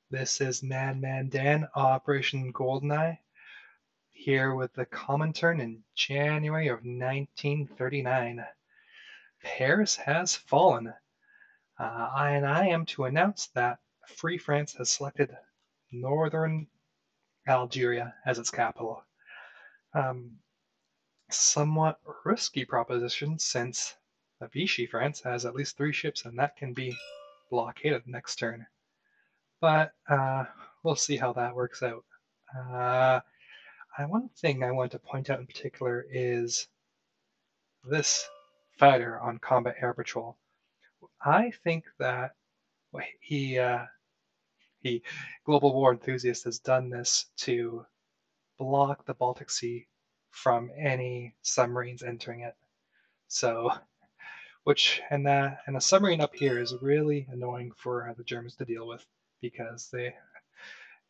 This is Madman Dan, Operation GoldenEye, here with the Comintern in January of 1939. Paris has fallen, and I am to announce that Free France has selected northern Algeria as its capital. Um, Somewhat risky proposition since the Vichy France has at least 3 ships, and that can be blockaded next turn. But we'll see how that works out. Uh, One thing I want to point out in particular is this fighter on Combat Air Patrol. I think that he, uh, he, Global War Enthusiast, has done this to block the Baltic Sea from any submarines entering it. So, and a submarine up here is really annoying for the Germans to deal with because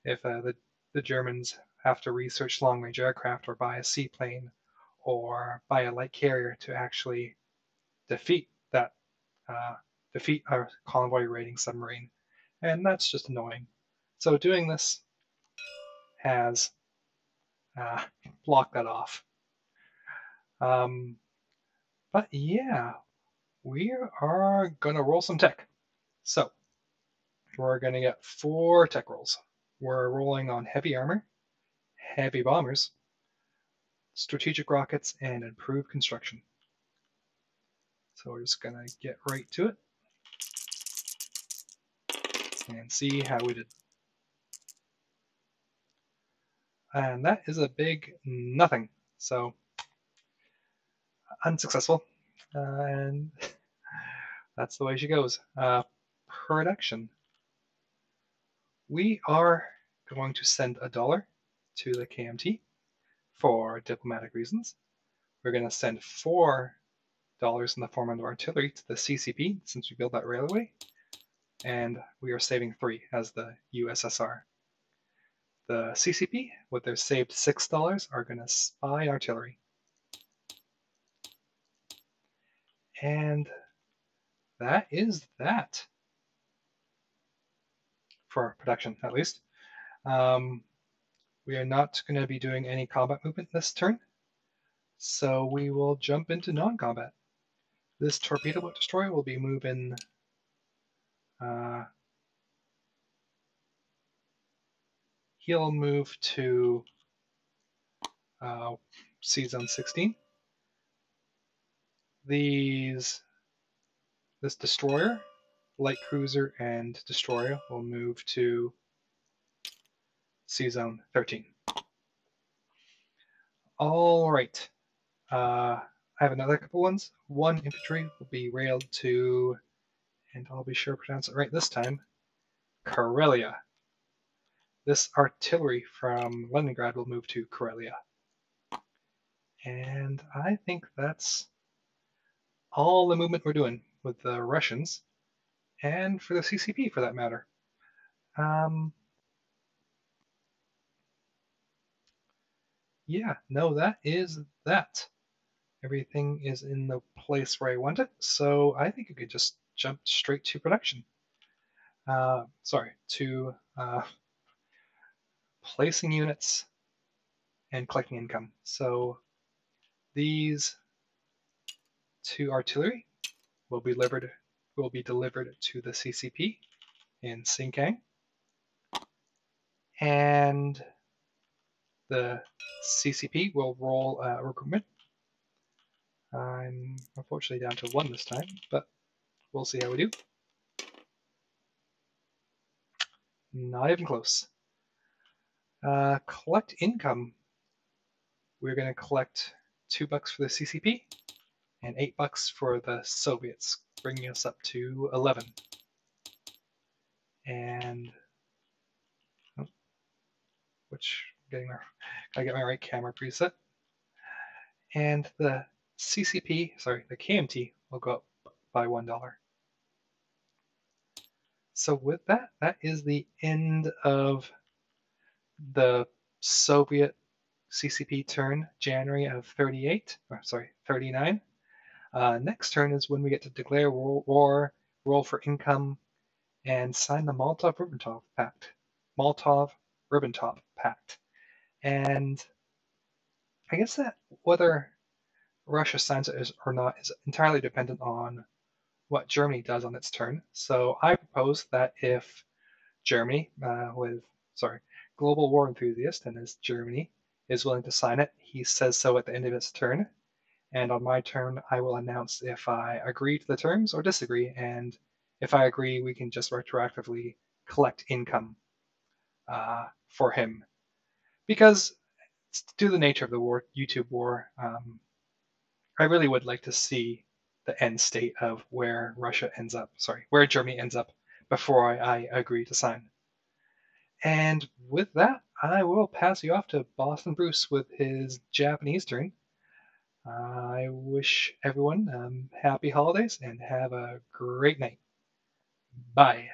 if the Germans have to research long range aircraft or buy a seaplane or buy a light carrier to actually defeat that defeat a convoy raiding submarine, and that's just annoying. So doing this has uh, blocked that off. Um, but yeah, we are gonna roll some tech. So we're gonna get 4 tech rolls. We're rolling on heavy armor, heavy bombers, strategic rockets, and improved construction. So we're just gonna get right to it and see how we did. And that is a big nothing. So unsuccessful. And that's the way she goes. Production. We are going to send $1 to the KMT for diplomatic reasons. We're going to send $4 in the form of artillery to the CCP since we built that railway. And we are saving 3 as the USSR. The CCP, with their saved $6, are going to spy artillery. And that is that for production, at least. We are not going to be doing any combat movement this turn, so we will jump into non-combat. This torpedo boat destroyer will be moving. He'll move to Sea Zone 16. This destroyer, light cruiser, and destroyer will move to Sea Zone 13. All right. I have another couple ones. 1 infantry will be railed to, and I'll be sure to pronounce it right this time, Karelia. This artillery from Leningrad will move to Karelia. And I think that's all the movement we're doing with the Russians, and for the CCP for that matter. Yeah, no, that is that. Everything is in the place where I want it, so I think I could just jump straight to production. To placing units and collecting income. So these 2 artillery will be delivered to the CCP in Sinkang, and the CCP will roll recruitment. I'm unfortunately down to 1 this time, but we'll see how we do. Not even close. Collect income. We're going to collect $2 for the CCP and $8 for the Soviets, bringing us up to 11. And I get my right camera preset. And the the KMT will go up by $1. So with that, that is the end of the Soviet CCP turn, January of 39. Next turn is when we get to declare war, roll for income, and sign the Molotov-Ribbentrop Pact. Molotov-Ribbentrop Pact. And I guess that whether Russia signs it or not is entirely dependent on what Germany does on its turn. So I propose that if Germany, global war enthusiast, and as Germany is willing to sign it, he says so at the end of its turn. And on my turn, I will announce if I agree to the terms or disagree. And if I agree, we can just retroactively collect income for him. Because due to the nature of the war, YouTube war, I really would like to see the end state of where where Germany ends up before I agree to sign. And with that, I will pass you off to Boston Bruce with his Japanese turn. I wish everyone happy holidays and have a great night. Bye.